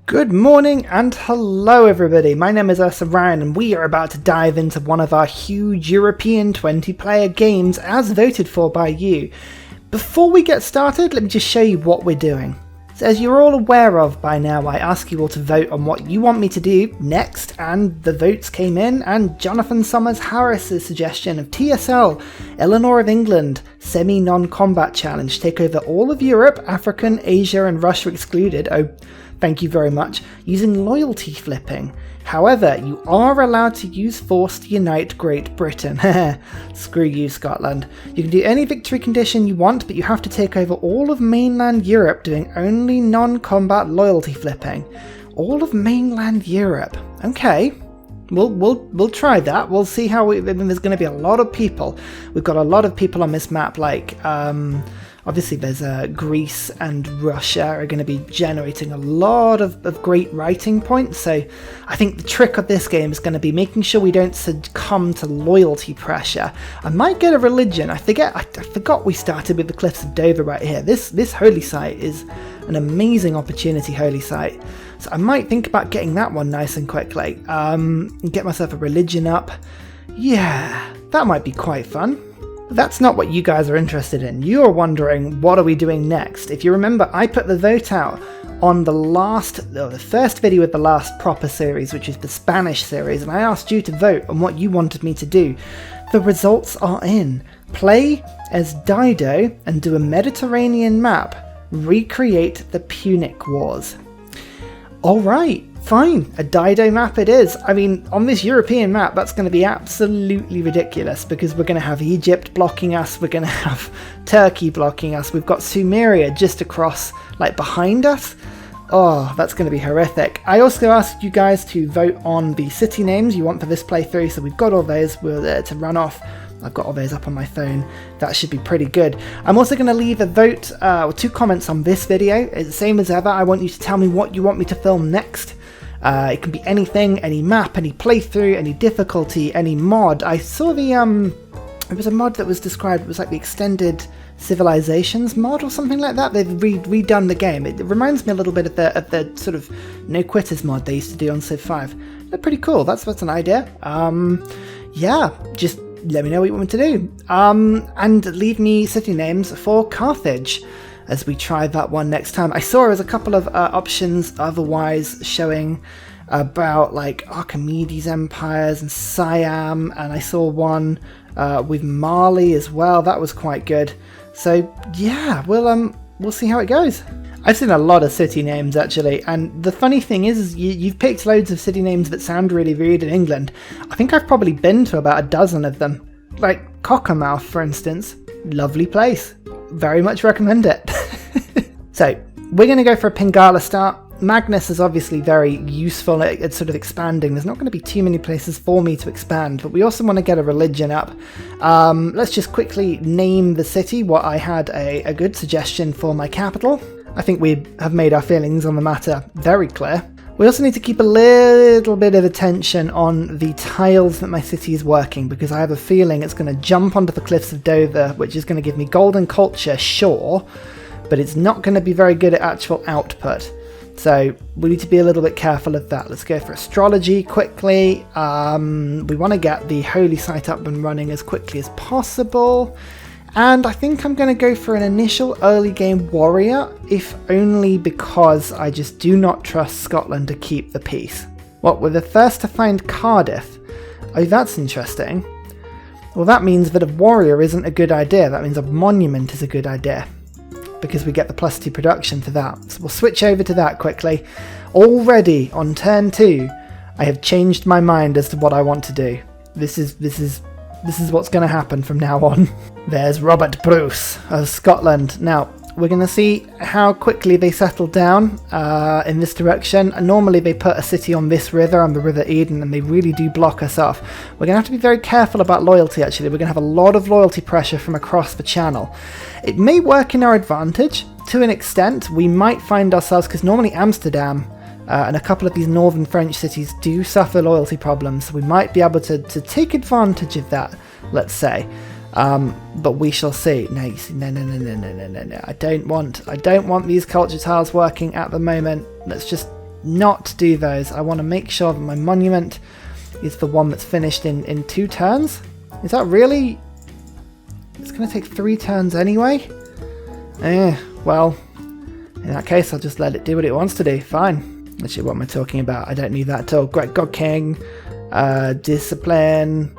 Good morning and hello everybody, my name is Ursa and we are about to dive into one of our huge European 20-player games as voted for by you. Before we get started, let me just show you what we're doing. So as you're all aware of by now, I ask you all to vote on what you want me to do next, and the votes came in, and Jonathan Summers Harris's suggestion of TSL, Eleanor of England, semi-non-combat challenge, take over all of Europe, African, Asia and Russia excluded. Oh, thank you very much. Using loyalty flipping. However, you are allowed to use force to unite Great Britain. Screw you, Scotland. You can do any victory condition you want, but you have to take over all of mainland Europe doing only non-combat loyalty flipping. All of mainland Europe. Okay. We'll try that. We'll see how there's going to be a lot of people. We've got a lot of people on this map, like obviously there's Greece and Russia are going to be generating a lot of great writing points, so I think the trick of this game is going to be making sure we don't succumb to loyalty pressure. I might get a religion. I forgot we started with the Cliffs of Dover right here. This holy site is an amazing opportunity holy site, so I might think about getting that one nice and quickly. Get myself a religion up. Yeah, that might be quite fun. But that's not what you guys are interested in. You are wondering, what are we doing next? If you remember, I put the vote out on the first video of the last proper series, which is the Spanish series, and I asked you to vote on what you wanted me to do. The results are in. Play as Dido and do a Mediterranean map. Recreate the Punic Wars. Alright, fine, a Dido map it is. I mean, on this European map, that's going to be absolutely ridiculous because we're going to have Egypt blocking us, we're going to have Turkey blocking us, we've got Sumeria just across, like behind us. Oh, that's going to be horrific. I also asked you guys to vote on the city names you want for this playthrough, so we've got all those. We're there to run off. I've got all those up on my phone. That should be pretty good. I'm also going to leave a vote or 2 comments on this video. It's the same as ever. I want you to tell me what you want me to film next. It can be anything, any map, any playthrough, any difficulty, any mod. I saw there was a mod that was described, it was like the Extended Civilizations mod or something like that. They've redone the game. It reminds me a little bit of the sort of No Quitters mod they used to do on Civ 5. They're pretty cool. That's an idea. Yeah, just let me know what you want me to do. And leave me city names for Carthage as we try that one next time. I saw there's a couple of options otherwise showing about like Archimedes empires and Siam, and I saw one with Mali as well. That was quite good. So yeah, we'll see how it goes. I've seen a lot of city names actually, and the funny thing is you've picked loads of city names that sound really weird in England. I think I've probably been to about a dozen of them. Like Cockermouth, for instance. Lovely place. Very much recommend it. So, we're going to go for a Pingala start. Magnus is obviously very useful at sort of expanding. There's not going to be too many places for me to expand, but we also want to get a religion up. Let's just quickly name the city. What I had a good suggestion for my capital. I think we have made our feelings on the matter very clear. We also need to keep a little bit of attention on the tiles that my city is working, because I have a feeling it's going to jump onto the Cliffs of Dover, which is going to give me golden culture, sure, but it's not going to be very good at actual output. So we need to be a little bit careful of that. Let's go for astrology quickly. We want to get the holy site up and running as quickly as possible. And I think I'm going to go for an initial early game warrior, if only because I just do not trust Scotland to keep the peace. What, we're the first to find Cardiff? Oh, that's interesting. Well, that means that a warrior isn't a good idea. That means a monument is a good idea, because we get the +2 production for that. So we'll switch over to that quickly. Already on turn 2, I have changed my mind as to what I want to do. This is what's going to happen from now on. There's Robert Bruce of Scotland. Now, we're going to see how quickly they settle down in this direction. And normally they put a city on this river, on the River Eden, and they really do block us off. We're going to have to be very careful about loyalty, actually. We're going to have a lot of loyalty pressure from across the channel. It may work in our advantage to an extent. We might find ourselves, because normally Amsterdam and a couple of these northern French cities do suffer loyalty problems. We might be able to take advantage of that, let's say. But we shall see. No, you see, no. I don't want these culture tiles working at the moment. Let's just not do those. I want to make sure that my monument is the one that's finished in 2 turns. Is that really... It's going to take 3 turns anyway? Well, in that case, I'll just let it do what it wants to do. Fine. Actually, what am I talking about? I don't need that at all. Great God King, Discipline.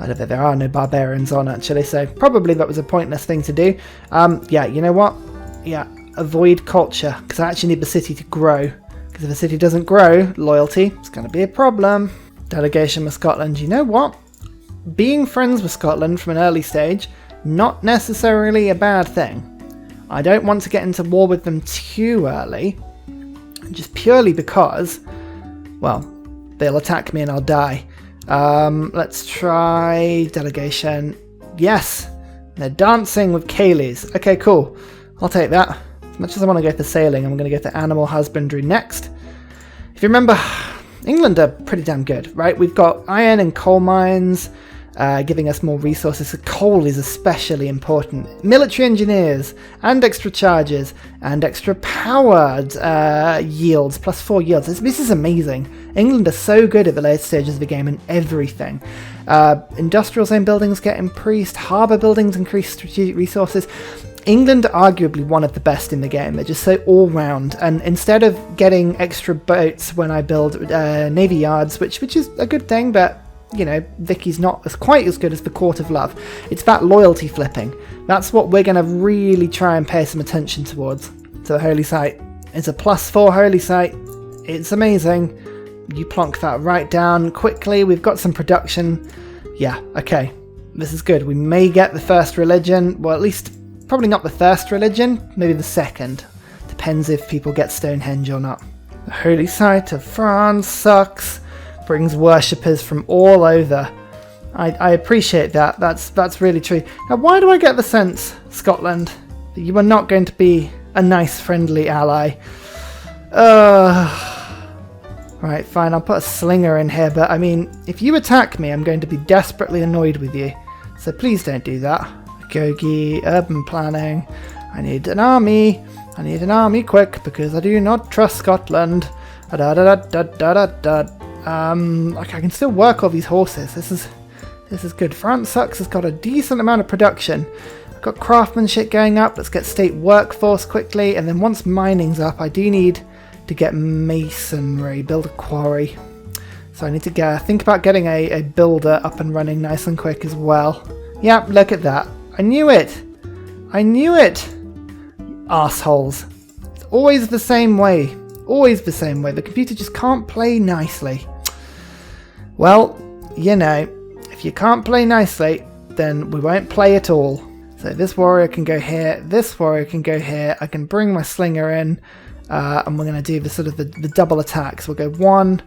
I don't think there are no barbarians on, actually, so probably that was a pointless thing to do. Yeah, you know what? Yeah, avoid culture, because I actually need the city to grow. Because if the city doesn't grow, loyalty, it's going to be a problem. Delegation with Scotland. You know what? Being friends with Scotland from an early stage, not necessarily a bad thing. I don't want to get into war with them too early, just purely because, well, they'll attack me and I'll die. Let's try delegation. Yes, they're dancing with Kayleys. Okay, cool. I'll take that. As much as I want to go for sailing, I'm going to go for animal husbandry next. If you remember, England are pretty damn good, right? We've got iron and coal mines, giving us more resources. So coal is especially important. Military engineers, and extra charges, and extra powered yields, +4 yields. This is amazing. England are so good at the later stages of the game and everything. Industrial zone buildings get increased, harbour buildings increase strategic resources. England are arguably one of the best in the game. They're just so all-round, and instead of getting extra boats when I build navy yards, which is a good thing, but you know, Vicky's not quite as good as the Court of Love. It's that loyalty flipping. That's what we're going to really try and pay some attention towards. So the Holy Site is a +4 Holy Site. It's amazing. You plonk that right down quickly. We've got some production. Yeah, okay. This is good. We may get the first religion. Well, at least probably not the first religion. Maybe the second. Depends if people get Stonehenge or not. The Holy Site of France sucks. Brings worshippers from all over. I appreciate that. That's really true. Now, why do I get the sense, Scotland, that you are not going to be a nice, friendly ally? Right, fine. I'll put a slinger in here, but I mean, if you attack me, I'm going to be desperately annoyed with you. So please don't do that. Gogi, urban planning. I need an army. I need an army quick because I do not trust Scotland. I can still work all these horses. This is good. France sucks has got a decent amount of production. I've got craftsmanship going up. Let's get state workforce quickly, and then once mining's up, I do need to get masonry, build a quarry. So I need to think about getting a builder up and running nice and quick as well. Yep, look at that. I knew it. I knew it. Arseholes. It's always the same way. Always the same way. The computer just can't play nicely. Well, you know, if you can't play nicely, then we won't play at all. So this warrior can go here, this warrior can go here, I can bring my slinger in, and we're going to do the sort of the double attacks. We'll go 1,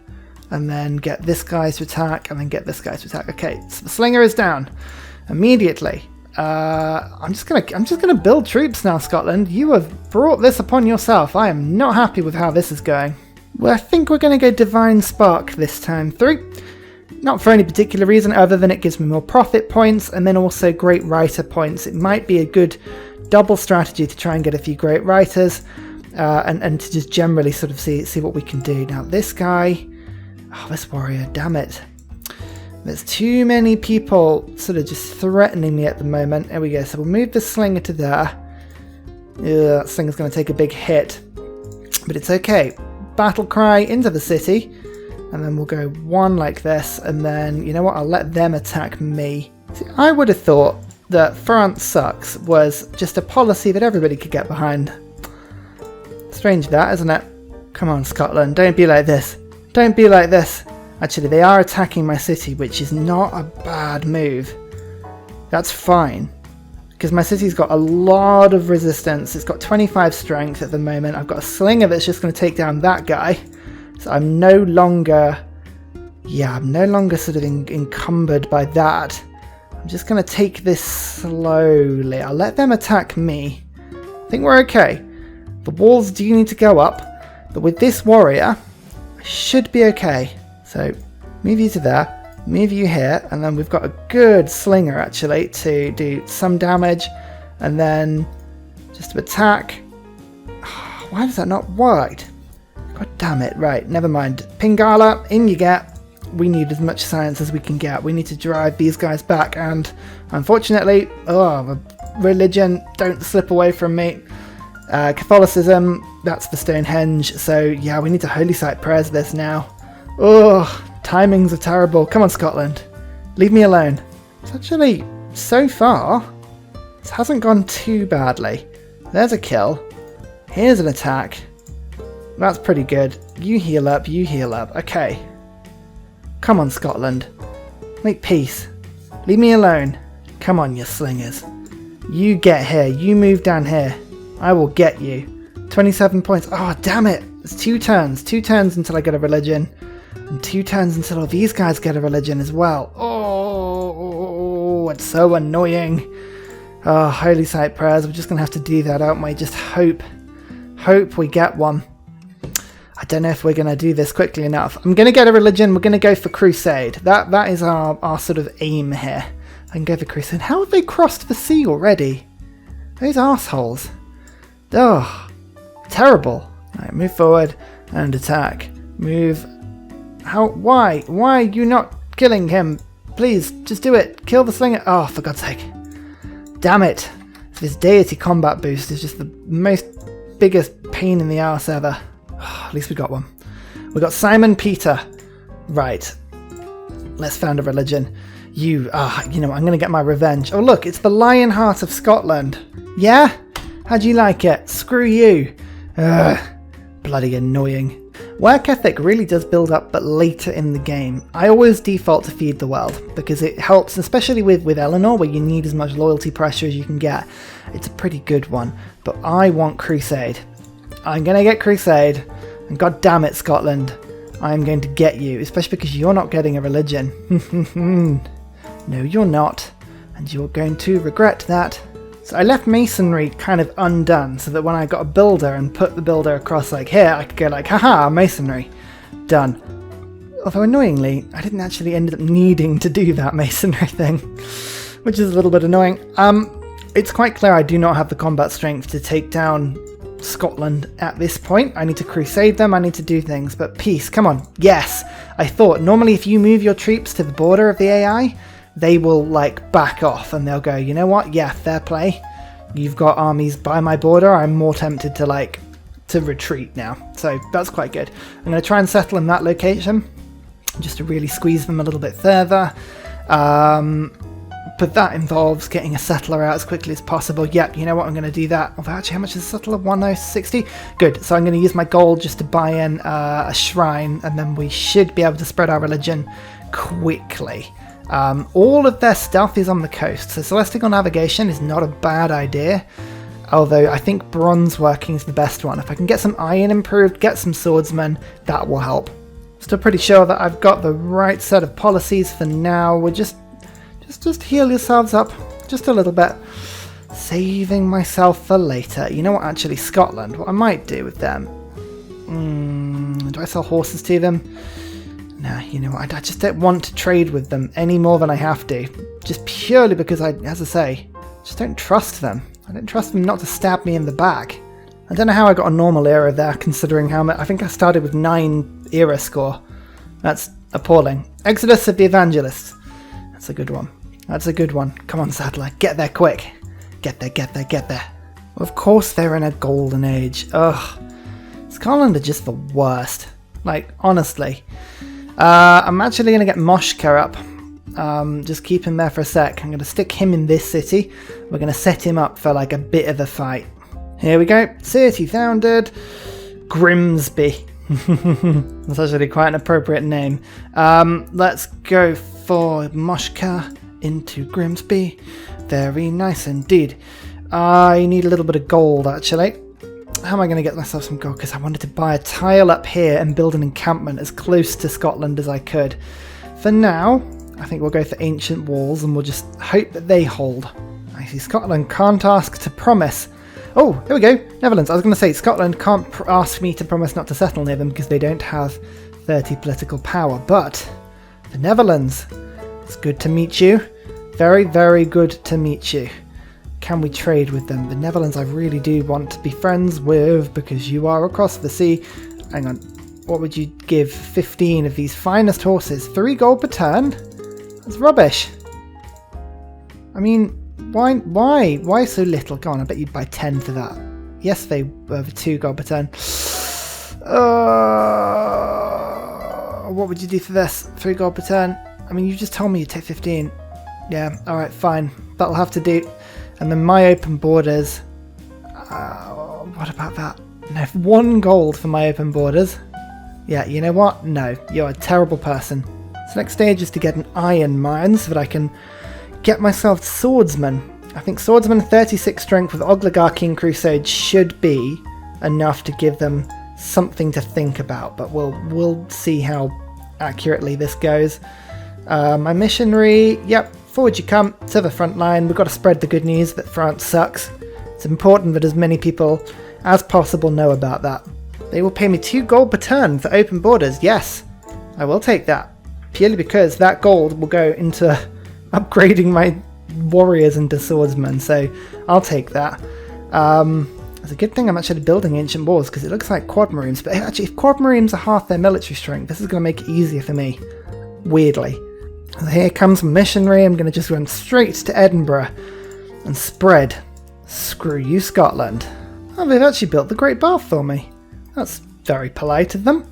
and then get this guy to attack, and then get this guy to attack. Okay, so the slinger is down. Immediately. I'm just gonna build troops now, Scotland. You have brought this upon yourself. I am not happy with how this is going. Well, I think we're gonna go Divine Spark this time through. Not for any particular reason other than it gives me more profit points and then also great writer points. It might be a good double strategy to try and get a few great writers and to just generally sort of see what we can do. Now this guy, this warrior, damn it. There's too many people sort of just threatening me at the moment. There we go. So we'll move the slinger to there. That slinger's going to take a big hit. But it's okay. Battle cry into the city. And then we'll go 1 like this. And then, you know what? I'll let them attack me. See, I would have thought that France sucks was just a policy that everybody could get behind. Strange that, isn't it? Come on, Scotland. Don't be like this. Don't be like this. Actually, they are attacking my city, which is not a bad move. That's fine. Because my city's got a lot of resistance. It's got 25 strength at the moment. I've got a slinger that's just going to take down that guy. So I'm no longer... Yeah, I'm no longer sort of encumbered by that. I'm just going to take this slowly. I'll let them attack me. I think we're okay. The walls do need to go up. But with this warrior, I should be okay. So, move you to there, move you here, and then we've got a good slinger actually to do some damage, and then just to attack. Why does that not work? God damn it. Right, never mind. Pingala, in you get. We need as much science as we can get. We need to drive these guys back, and unfortunately, religion, don't slip away from me. Catholicism, that's the Stonehenge, so yeah, we need to holy site prayers this now. Oh, timings are terrible. Come on, Scotland. Leave me alone. It's actually, so far, this hasn't gone too badly. There's a kill. Here's an attack. That's pretty good. You heal up, you heal up. Okay. Come on, Scotland. Make peace. Leave me alone. Come on, you slingers. You get here. You move down here. I will get you. 27 points. Oh, damn it. It's 2 turns. 2 turns until I get a religion. And 2 turns until all these guys get a religion as well. Oh, it's so annoying. Oh, holy site prayers. We're just going to have to do that, aren't we? Just hope. Hope we get one. I don't know if we're going to do this quickly enough. I'm going to get a religion. We're going to go for crusade. That is our sort of aim here. I can go for crusade. How have they crossed the sea already? Those assholes. Oh, terrible. Alright, move forward and attack. Move. How? Why? Why are you not killing him? Please, just do it. Kill the slinger. Oh, for God's sake. Damn it. This deity combat boost is just the biggest pain in the arse ever. Oh, at least we got one. We got Simon Peter. Right. Let's found a religion. You know, I'm going to get my revenge. Oh, look, it's the Lionheart of Scotland. Yeah? How'd you like it? Screw you. Ugh. Bloody annoying. Work ethic really does build up, but later in the game. I always default to feed the world, because it helps, especially with Eleanor, where you need as much loyalty pressure as you can get. It's a pretty good one, but I want crusade. I'm going to get crusade, and god damn it, Scotland. I'm going to get you, especially because you're not getting a religion. No, you're not, and you're going to regret that. So I left masonry kind of undone, so that when I got a builder and put the builder across like here, I could go like, haha, masonry. Done. Although annoyingly, I didn't actually end up needing to do that masonry thing, which is a little bit annoying. It's quite clear I do not have the combat strength to take down Scotland at this point. I need to crusade them, I need to do things, but peace, come on. Yes, I thought normally if you move your troops to the border of the AI, they will like back off and they'll go, you know what, yeah, fair play. You've got armies by my border, I'm more tempted to retreat now. So that's quite good. I'm going to try and settle in that location, just to really squeeze them a little bit further. But that involves getting a settler out as quickly as possible. Yep, you know what, I'm going to do that. Although actually, how much is a settler? 1060? Good, so I'm going to use my gold just to buy in a shrine, and then we should be able to spread our religion quickly. All of their stuff is on the coast, so celestial navigation is not a bad idea. Although I think bronze working is the best one. If I can get some iron improved, get some swordsmen, that will help. Still pretty sure that I've got the right set of policies for now. We're just heal yourselves up just a little bit. Saving myself for later. You know what, actually, Scotland, what I might do with them. Do I sell horses to them? Nah, you know what, I just don't want to trade with them any more than I have to. Just purely because as I say, just don't trust them. I don't trust them not to stab me in the back. I don't know how I got a normal era there, considering how much. I think I started with 9 era score. That's appalling. Exodus of the Evangelists. That's a good one. That's a good one. Come on, Sadler, get there quick. Get there, get there, get there. Of course they're in a golden age. Ugh. Scotland are just the worst. Like, honestly. I'm actually going to get Moshka up. Just keep him there for a sec. I'm going to stick him in this city. We're going to set him up for like a bit of a fight. Here we go. City founded. Grimsby. That's actually quite an appropriate name. Let's go for Moshka into Grimsby. Very nice indeed. I need a little bit of gold actually. How am I going to get myself some gold? Because I wanted to buy a tile up here and build an encampment as close to Scotland as I could. For now, I think we'll go for ancient walls and we'll just hope that they hold. I see Scotland can't ask to promise. Oh, there we go. Netherlands. I was going to say Scotland can't ask me to promise not to settle near them because they don't have 30 political power. But the Netherlands, it's good to meet you. Very, very good to meet you. Can we trade with them? The Netherlands I really do want to be friends with because you are across the sea. hang on. What would you give 15 of these finest horses? 3 gold per turn? That's rubbish. I mean, why so little? Go on, I bet you'd buy 10 for that. Yes, they were 2 gold per turn. What would you do for this? 3 gold per turn? I mean, you just told me you'd take 15. Yeah, alright, fine. That'll have to do. And then my open borders. What about that? No, 1 gold for my open borders. Yeah, you know what? No, you're a terrible person. So next stage is to get an iron mine so that I can get myself swordsman. I think swordsman 36 strength with oligarchy and crusade should be enough to give them something to think about, but we'll see how accurately this goes. My missionary, yep, forward you come to the front line. We've got to spread the good news that France sucks. It's important that as many people as possible know about that. They will pay me 2 gold per turn for open borders. Yes, I will take that. Purely because that gold will go into upgrading my warriors into swordsmen, so I'll take that. It's a good thing I'm actually building ancient walls, because it looks like quad maroons, but actually if quad maroons are half their military strength, this is going to make it easier for me, weirdly. So here comes missionary. I'm going to just run straight to Edinburgh and spread. Screw you, Scotland. Oh, they've actually built the Great Bath for me. That's very polite of them.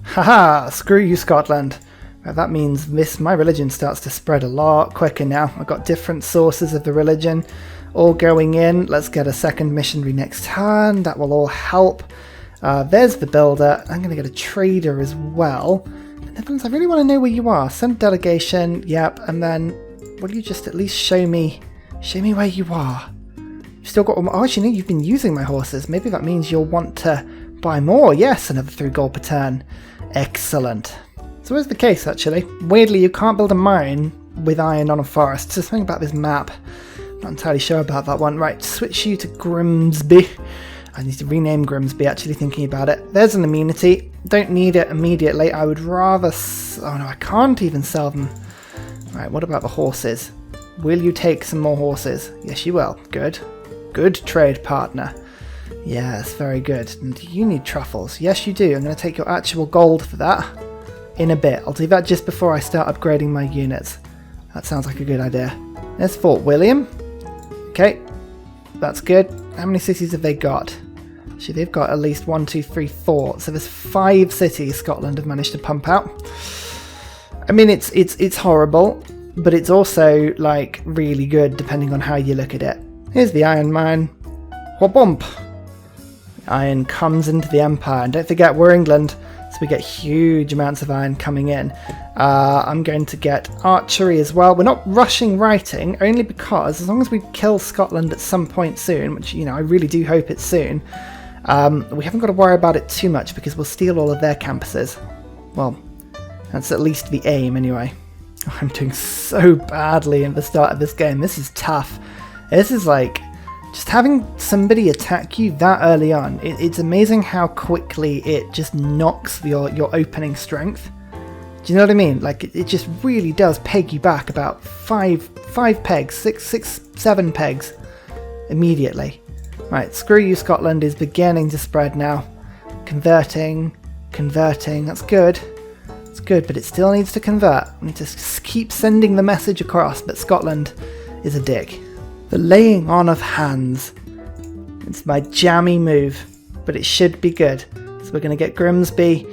Haha, screw you, Scotland. Well, that means my religion starts to spread a lot quicker now. I've got different sources of the religion all going in. Let's get a second missionary next turn. That will all help. There's the builder. I'm going to get a trader as well. The Netherlands, I really want to know where you are. Send a delegation. Yep. And then will you just at least show me where you are? You've still got... Oh, actually, no, you've been using my horses. Maybe that means you'll want to buy more. Yes, another 3 gold per turn. Excellent. So here's the case, actually. Weirdly, you can't build a mine with iron on a forest. There's something about this map. Not entirely sure about that one. Right, switch you to Grimsby. I need to rename Grimsby, actually thinking about it. There's an amenity. Don't need it immediately. I would rather... Oh no, I can't even sell them. Right, what about the horses? Will you take some more horses? Yes, you will. Good. Good trade partner. Yes, very good. And you need truffles. Yes, you do. I'm going to take your actual gold for that in a bit. I'll do that just before I start upgrading my units. That sounds like a good idea. There's Fort William. Okay, that's good. How many cities have they got? Actually, they've got at least 1, 2, 3, 4. So there's 5 cities Scotland have managed to pump out. I mean, it's horrible, but it's also like really good depending on how you look at it. Here's the iron mine. Wha-bump! Iron comes into the empire, and don't forget we're England, so we get huge amounts of iron coming in. I'm going to get archery as well. We're not rushing writing, only because as long as we kill Scotland at some point soon, which, you know, I really do hope it's soon, we haven't got to worry about it too much because we'll steal all of their campuses. Well, that's at least the aim anyway. Oh, I'm doing so badly at the start of this game. This is tough. This is like... just having somebody attack you that early on, it's amazing how quickly it just knocks your opening strength. Do you know what I mean? Like, it just really does peg you back about 5 pegs, 6, 7 pegs immediately. Right, screw you, Scotland is beginning to spread now. Converting, that's good. It's good, but it still needs to convert. We need to keep sending the message across that Scotland is a dick. The laying on of hands. It's my jammy move, but it should be good. So we're going to get Grimsby.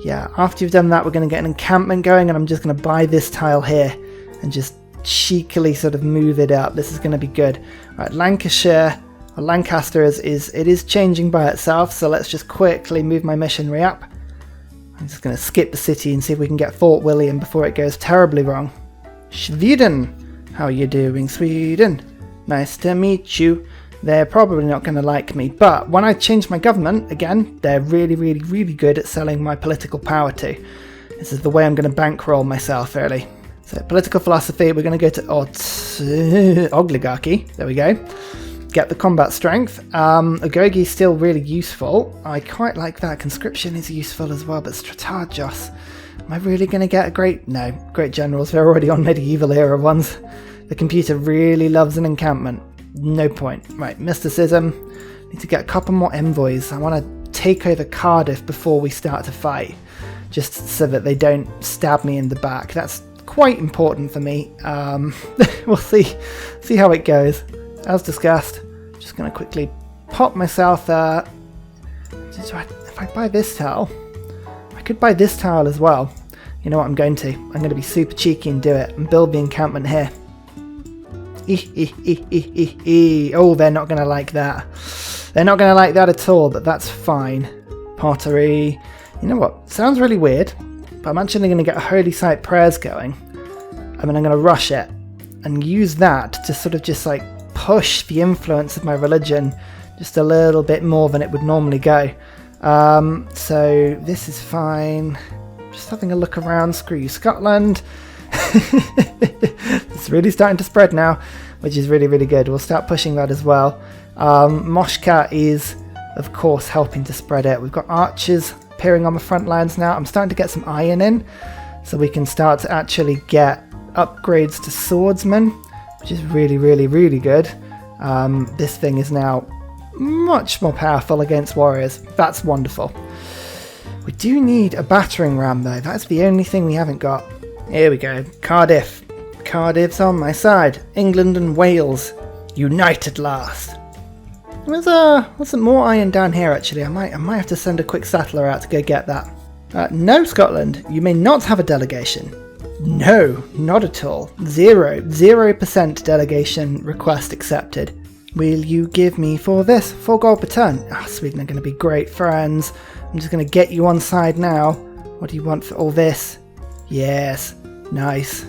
Yeah, after you've done that, we're going to get an encampment going, and I'm just going to buy this tile here and just cheekily sort of move it up. This is going to be good. Right, Lancashire, or Lancaster is changing by itself, so let's just quickly move my missionary up. I'm just going to skip the city and see if we can get Fort William before it goes terribly wrong. Sweden, how are you doing, Sweden? Nice to meet you. They're probably not going to like me, but when I change my government, again, they're really, really, really good at selling my political power to. This is the way I'm going to bankroll myself, really. So, political philosophy, we're going to go to oligarchy. There we go. Get the combat strength. Agogi is still really useful. I quite like that. Conscription is useful as well, but Strategos. Am I really going to get a great... No, great generals. They're already on medieval era ones. The computer really loves an encampment. No point. Right, mysticism. Need to get a couple more envoys. I want to take over Cardiff before we start to fight, just so that they don't stab me in the back. That's quite important for me. We'll see how it goes. As discussed, just going to quickly pop myself there. If I buy this tile, I could buy this tile as well. You know what, I'm going to be super cheeky and do it and build the encampment here. Oh, they're not going to like that. They're not going to like that at all, but that's fine. Pottery. You know what, sounds really weird, but I'm actually going to get Holy Site prayers going. And then I'm going to rush it and use that to sort of just like push the influence of my religion just a little bit more than it would normally go. So this is fine. Just having a look around. Screw you, Scotland. It's really starting to spread now, which is really, really good. We'll start pushing that as well. Moshka is, of course, helping to spread it. We've got archers appearing on the front lines now. I'm starting to get some iron in, so we can start to actually get upgrades to swordsmen, which is really, really, really good. This thing is now much more powerful against warriors. That's wonderful. We do need a battering ram though. That's the only thing we haven't got. Here we go. Cardiff. Cardiff's on my side. England and Wales unite at last. There's some more iron down here actually. I might have to send a quick settler out to go get that. No, Scotland, you may not have a delegation. No, not at all. 0% delegation request accepted. Will you give me for this? 4 gold per turn. Ah, Sweden are going to be great friends. I'm just going to get you on side now. What do you want for all this? Yes. Nice.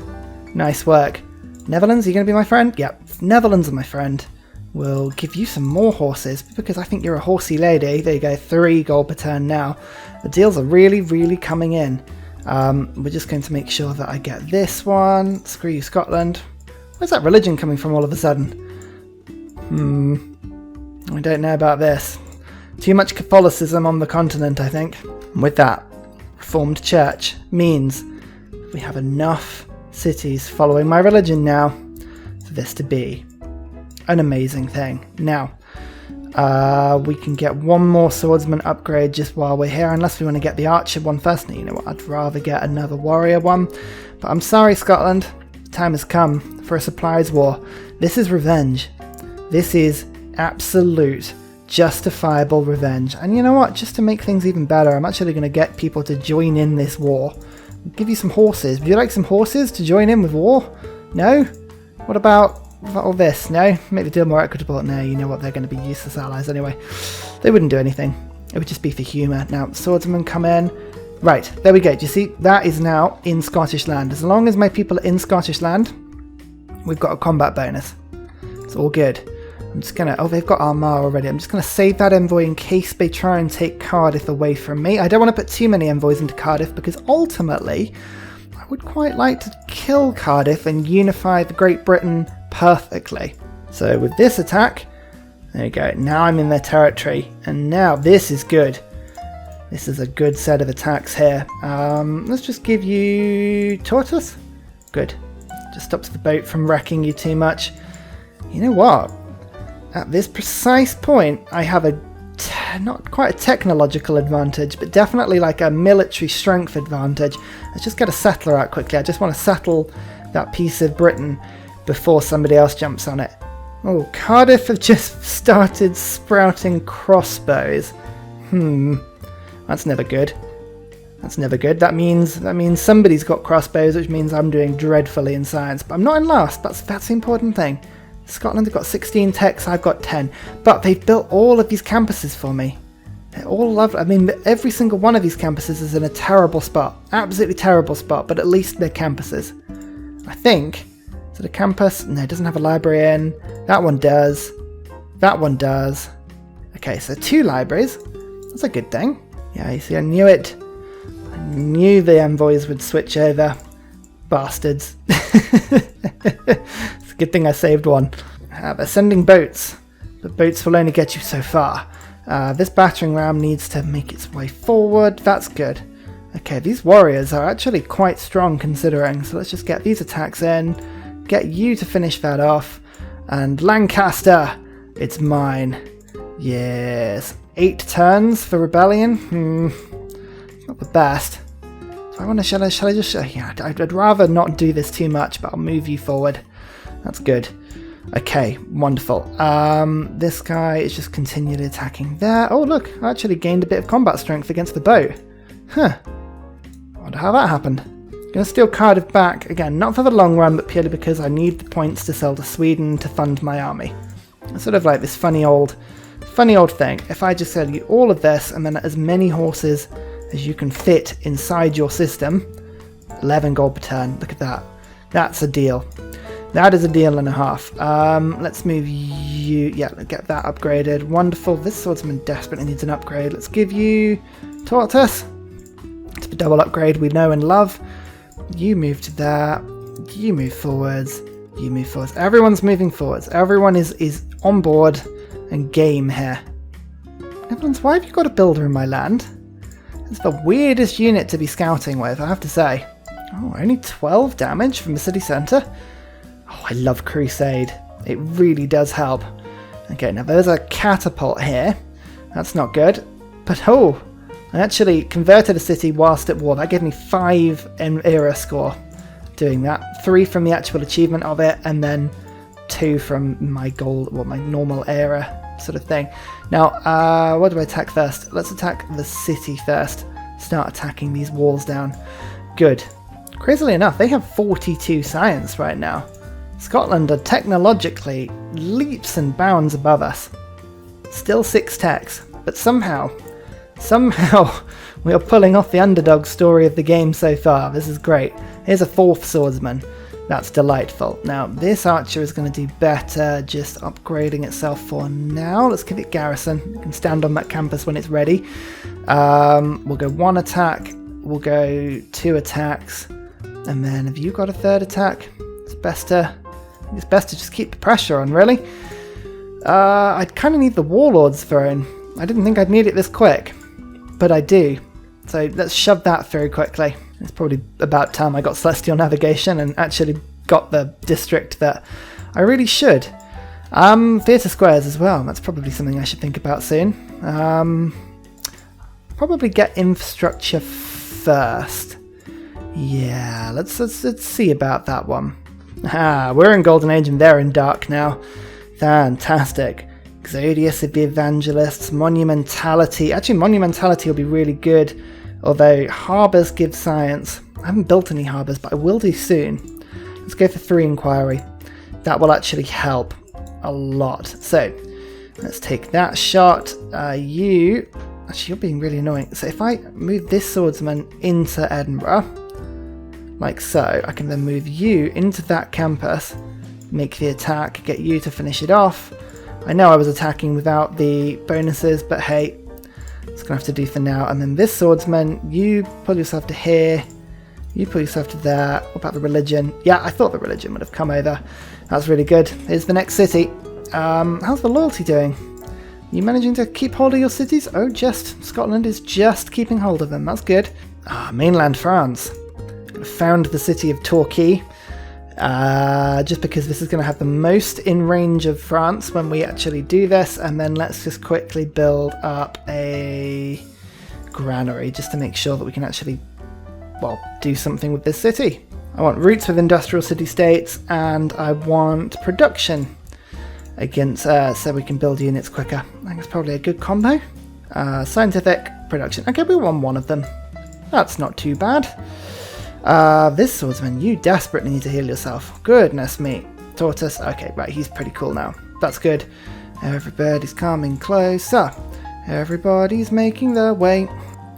Nice work. Netherlands, are you going to be my friend? Yep. Netherlands are my friend. We'll give you some more horses because I think you're a horsey lady. There you go. 3 gold per turn now. The deals are really, really coming in. We're just going to make sure that I get this one. Screw you, Scotland. Where's that religion coming from all of a sudden? I don't know about this. Too much Catholicism on the continent, I think. And with that, Reformed Church means we have enough cities following my religion now for this to be an amazing thing. Now, we can get one more swordsman upgrade just while we're here, unless we want to get the archer one first. You know what, I'd rather get another warrior one. But I'm sorry, Scotland, the time has come for a supplies war. This is revenge. This is absolute justifiable revenge. And you know what, just to make things even better, I'm actually going to get people to join in this war. I'll give you some horses. Would you like some horses to join in with war? No? What about all this? No? Make the deal more equitable? No, you know what, they're going to be useless allies anyway. They wouldn't do anything. It would just be for humour. Now, swordsmen come in. Right, there we go. Do you see? That is now in Scottish land. As long as my people are in Scottish land, we've got a combat bonus. It's all good. I'm just going to... Oh, they've got Armagh already. I'm just going to save that envoy in case they try and take Cardiff away from me. I don't want to put too many envoys into Cardiff because ultimately I would quite like to kill Cardiff and unify the Great Britain perfectly. So with this attack, there you go. Now I'm in their territory. And now this is good. This is a good set of attacks here. Let's just give you Tortoise. Good. Just stops the boat from wrecking you too much. You know what? At this precise point, I have not quite a technological advantage, but definitely like a military strength advantage. Let's just get a settler out quickly. I just want to settle that piece of Britain before somebody else jumps on it. Oh, Cardiff have just started sprouting crossbows. That's never good. That's never good. That means somebody's got crossbows, which means I'm doing dreadfully in science. But I'm not in last. That's the important thing. Scotland have got 16 techs, I've got 10. But they've built all of these campuses for me. They're all lovely. I mean, every single one of these campuses is in a terrible spot. Absolutely terrible spot, but at least they're campuses. I think. Is it a campus? No, it doesn't have a library in. That one does. That one does. Okay, so 2 libraries. That's a good thing. Yeah, you see, I knew it. I knew the envoys would switch over. Bastards. It's a good thing I saved one. They're sending boats, but boats will only get you so far. This battering ram needs to make its way forward. That's good. Okay, these warriors are actually quite strong considering, so let's just get these attacks in, get you to finish that off, and Lancaster, it's mine. Yes. 8 turns for rebellion. Not the best. So I want to. Shall I just? Yeah, I'd rather not do this too much, but I'll move you forward. That's good. Okay, wonderful. This guy is just continually attacking there. Oh look, I actually gained a bit of combat strength against the boat. Huh. I wonder how that happened. Gonna steal Cardiff back again, not for the long run, but purely because I need the points to sell to Sweden to fund my army. It's sort of like this funny old thing. If I just sell you all of this and then as many horses as you can fit inside your system, 11 gold per turn. Look at that. That's a deal. That is a deal and a half. Let's move you. Yeah, get that upgraded. Wonderful. This swordsman desperately needs an upgrade. Let's give you Tortoise. It's a double upgrade we know and love. You move to there. You move forwards. You move forwards. Everyone's moving forwards. Everyone is on board and game here. Netherlands, why have you got a builder in my land? It's the weirdest unit to be scouting with, I have to say. Oh, only 12 damage from the city centre? Oh, I love Crusade. It really does help. Okay, now there's a catapult here. That's not good. But oh, I actually converted a city whilst at war. That gave me 5 in era score doing that. 3 from the actual achievement of it, and then 2 from my goal, well, my normal era sort of thing. Now, what do I attack first? Let's attack the city first. Start attacking these walls down. Good. Crazily enough, they have 42 science right now. Scotland are technologically leaps and bounds above us. Still 6 techs, but somehow we are pulling off the underdog story of the game so far. This is great. Here's a 4th swordsman. That's delightful. Now, this archer is going to do better just upgrading itself for now. Let's give it garrison. It can stand on that campus when it's ready. We'll go 1 attack. We'll go 2 attacks. And then have you got a 3rd attack? It's best to just keep the pressure on, really. I'd kind of need the Warlord's Throne. I didn't think I'd need it this quick, but I do. So let's shove that through quickly. It's probably about time I got Celestial Navigation and actually got the district that I really should. Theatre Squares as well. That's probably something I should think about soon. Probably get infrastructure first. Yeah, let's see about that one. We're in Golden Age and they're in Dark now. Fantastic. Exodius of the Evangelists, Monumentality. Actually, Monumentality will be really good, although Harbours give science. I haven't built any harbours, but I will do soon. Let's go for 3 Inquiry. That will actually help a lot. So, let's take that shot. Actually, you're being really annoying. So if I move this swordsman into Edinburgh, like so, I can then move you into that campus, make the attack, get you to finish it off. I know I was attacking without the bonuses, but hey, it's going to have to do for now. And then this swordsman, you pull yourself to here, you pull yourself to there. What about the religion? Yeah, I thought the religion would have come over. That's really good. Here's the next city. How's the loyalty doing? You managing to keep hold of your cities? Oh, just. Scotland is just keeping hold of them. That's good. Mainland France. Found the city of Torquay. Just because this is going to have the most in range of France when we actually do this, and then let's just quickly build up a granary just to make sure that we can actually, well, do something with this city. I want roots with industrial city-states, and I want production against so we can build units quicker. I think it's probably a good combo. Scientific production. Okay, we won one of them. That's not too bad. This swordsman, you desperately need to heal yourself. Goodness me. Tortoise, okay, right, he's pretty cool now. That's good. Everybody's coming closer. Everybody's making their way.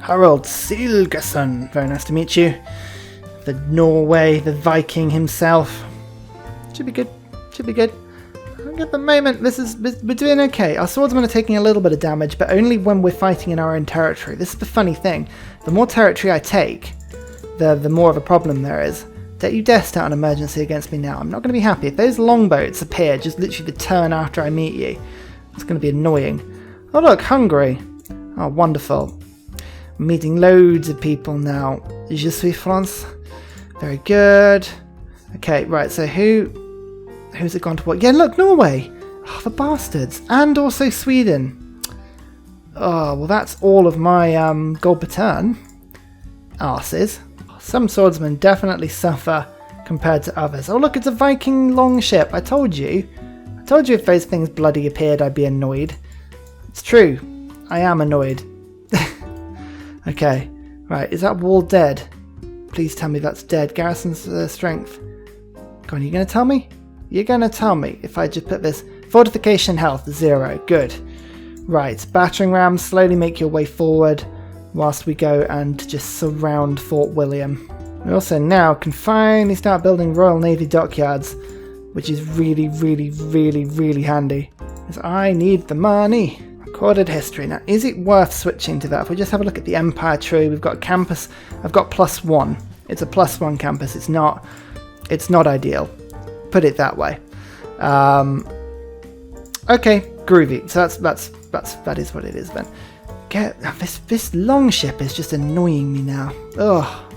Harold Silgerson, very nice to meet you. The Norway, the Viking himself. Should be good, should be good. At the moment, we're doing okay. Our swordsmen are taking a little bit of damage, but only when we're fighting in our own territory. This is the funny thing. The more territory I take, the more of a problem there is. Don't you dare start an emergency against me now. I'm not going to be happy. If those longboats appear just literally the turn after I meet you, it's going to be annoying. Oh look, Hungary. Oh, wonderful. I'm meeting loads of people now. Je suis France. Very good. Okay, right, so who's it gone to what? Yeah, look, Norway. Oh, the bastards. And also Sweden. Oh, well that's all of my gold per turn. Arses. Some swordsmen definitely suffer compared to others. Oh look, it's a Viking longship. I told you. I told you if those things bloody appeared I'd be annoyed. It's true. I am annoyed. Okay. Right, is that wall dead? Please tell me that's dead. Garrison's strength. Go on, you going to tell me? You're going to tell me if I just put this. Fortification health, 0. Good. Right, battering rams, slowly make your way forward whilst we go and just surround Fort William. We also now can finally start building Royal Navy dockyards, which is really, really, really, really handy. Because I need the money. Recorded history. Now, is it worth switching to that? If we just have a look at the Empire tree, we've got a campus. I've got +1. It's a +1 campus. It's not ideal. Put it that way. Okay, groovy. So that is what it is then. This long ship is just annoying me now. Ugh,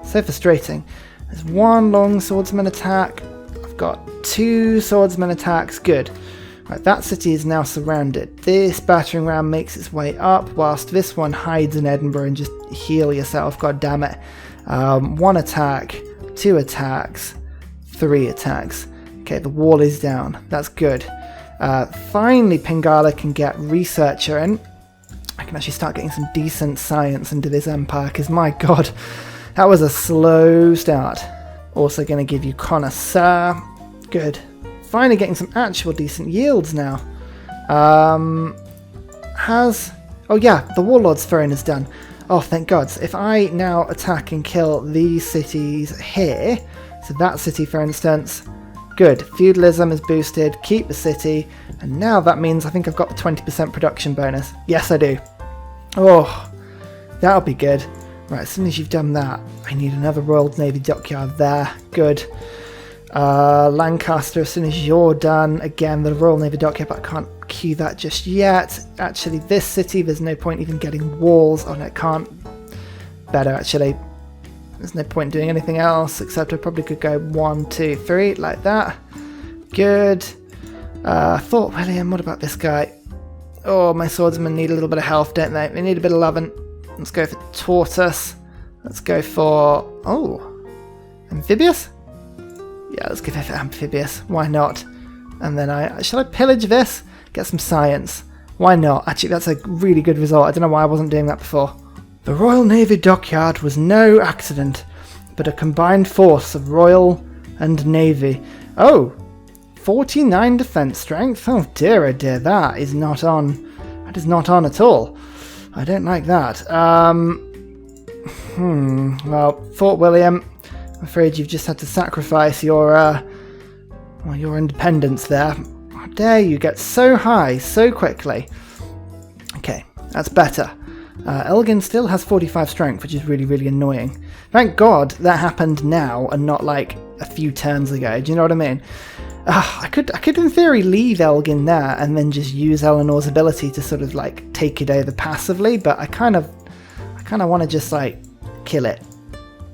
so frustrating. There's 1 long swordsman attack. I've got 2 swordsman attacks. Good. Right, that city is now surrounded. This battering ram makes its way up, whilst this one hides in Edinburgh and just heal yourself. God damn it. 1 attack, 2 attacks, 3 attacks. Okay, the wall is down. That's good. Finally, Pingala can get researcher in. I can actually start getting some decent science into this empire, because my god, that was a slow start. Also going to give you connoisseur. Good. Finally getting some actual decent yields now. Oh yeah, the Warlord's throne is done. Oh, thank God. So if I now attack and kill these cities here, so that city for instance, good. Feudalism is boosted, keep the city, and now that means I think I've got the 20% production bonus. Yes, I do. Oh, that'll be good. Right, as soon as you've done that, I need another Royal Navy dockyard there. Good. Lancaster, as soon as you're done, again, the Royal Navy dockyard, but I can't queue that just yet. Actually, this city, there's no point even getting walls. Oh, no, it can't. Better, actually. There's no point doing anything else, except I probably could go 1, 2, 3, like that. Good. Fort William, what about this guy? Oh, my swordsmen need a little bit of health, don't they? They need a bit of loving. Let's go for Tortoise. Let's go for... oh, amphibious? Yeah, let's give it for amphibious. Why not? And then shall I pillage this? Get some science. Why not? Actually, that's a really good result. I don't know why I wasn't doing that before. The Royal Navy dockyard was no accident, but a combined force of Royal and Navy. Oh, 49 defense strength. Oh dear, that is not on. That is not on at all. I don't like that. Well, Fort William, I'm afraid you've just had to sacrifice your independence there. How dare you get so high so quickly? Okay, that's better. Elgin still has 45 strength, which is really, really annoying. Thank God that happened now and not like a few turns ago. Do you know what I mean? I could in theory leave Elgin there and then just use Eleanor's ability to sort of like take it over passively, but I kind of want to just like kill it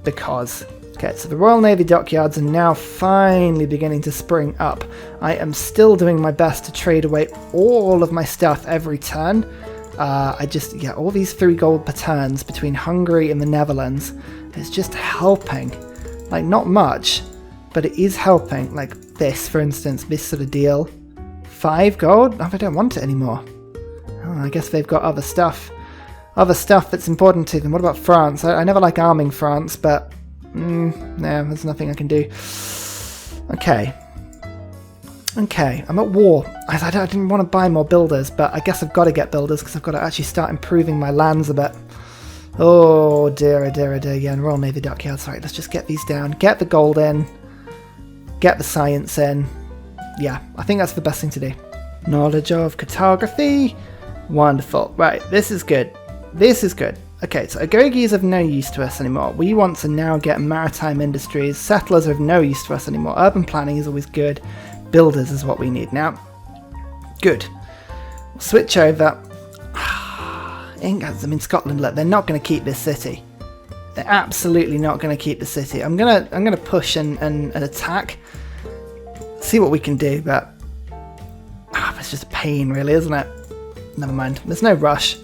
because. Okay, so the Royal Navy dockyards are now finally beginning to spring up. I am still doing my best to trade away all of my stuff every turn. All these 3 gold per turns between Hungary and the Netherlands is just helping. Like, not much, but it is helping. Like this, for instance, this sort of deal. 5 gold? Oh, I don't want it anymore. Oh, I guess they've got other stuff. Other stuff that's important to them. What about France? I never like arming France, but... no, there's nothing I can do. Okay, I'm at war. I didn't want to buy more builders, but I guess I've got to get builders because I've got to actually start improving my lands a bit. Oh dear, again, Royal Navy dockyards. Right, let's just get these down. Get the gold in. Get the science in. Yeah, I think that's the best thing to do. Knowledge of cartography. Wonderful. Right, this is good. This is good. Okay, so Agogi is of no use to us anymore. We want to now get maritime industries. Settlers are of no use to us anymore. Urban planning is always good. Builders is what we need now. Good. We'll switch over. Scotland, look, they're not going to keep this city. They're absolutely not going to keep the city. I'm gonna push and attack. See what we can do, but it's just a pain, really, isn't it? Never mind. There's no rush.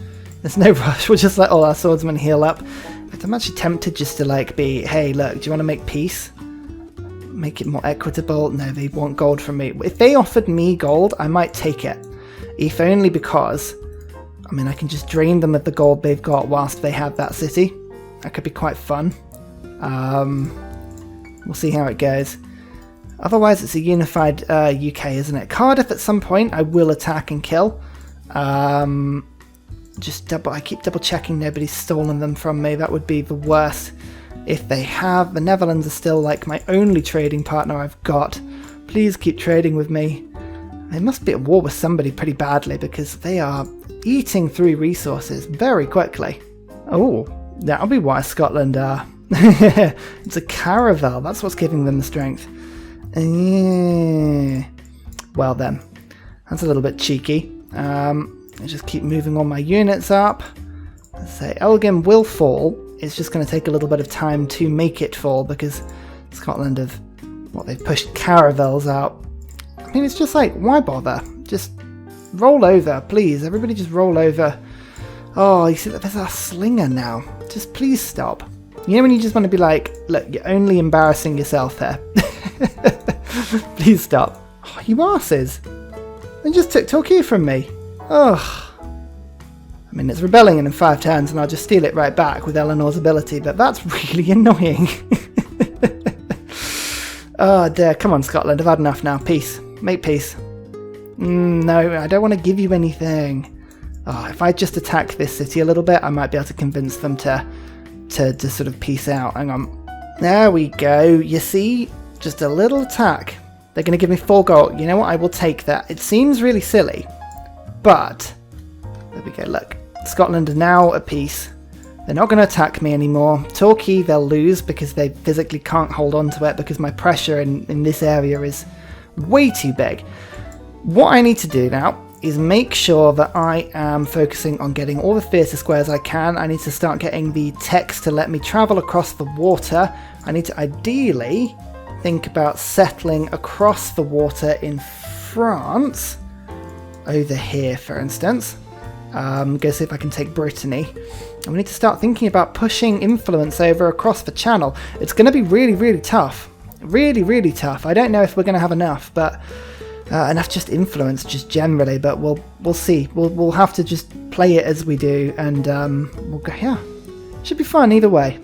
There's no rush. We'll just let all our swordsmen heal up. But I'm actually tempted just to like be, hey, look, do you want to make peace? Make it more equitable? No, they want gold from me. If they offered me gold, I might take it. If only because, I mean, I can just drain them of the gold they've got whilst they have that city. That could be quite fun. We'll see how it goes. Otherwise, it's a unified UK, isn't it? Cardiff at some point I will attack and kill. I keep double checking nobody's stolen them from me. That would be the worst if they have. The Netherlands are still like my only trading partner I've got. Please keep trading with me. They must be at war with somebody pretty badly because they are eating through resources very quickly. Oh, that'll be why Scotland are. It's a caravel. That's what's giving them the strength. Well then, that's a little bit cheeky. I just keep moving all my units up. Let's say Elgin will fall. It's just going to take a little bit of time to make it fall because Scotland have, they've pushed caravels out. I mean, it's just like, why bother? Just roll over, please. Everybody just roll over. Oh, you see, there's our slinger now. Just please stop. You know when you just want to be like, look, you're only embarrassing yourself here. Please stop. Oh, you asses. They just took Torquay from me. Ugh. I mean, it's rebelling in 5 turns and I'll just steal it right back with Eleanor's ability, but that's really annoying. Oh dear, come on Scotland, I've had enough now. Peace. Make peace. No, I don't want to give you anything. Oh, if I just attack this city a little bit, I might be able to convince them to sort of peace out. Hang on. There we go. You see? Just a little attack. They're going to give me 4 gold. You know what? I will take that. It seems really silly, but there we go. Look, Scotland are now at peace. They're not going to attack me anymore. Torquay, they'll lose because they physically can't hold on to it because my pressure in this area is way too big. What I need to do now is make sure that I am focusing on getting all the theatre squares I can. I need to start getting the text to let me travel across the water. I need to ideally think about settling across the water in France. Over here, for instance. Go see if I can take Brittany. And we need to start thinking about pushing influence over across the channel. It's going to be really, really tough. Really, really tough. I don't know if we're going to have enough, but enough just influence, just generally. But we'll see. We'll have to just play it as we do, and we'll go. Yeah, should be fun either way.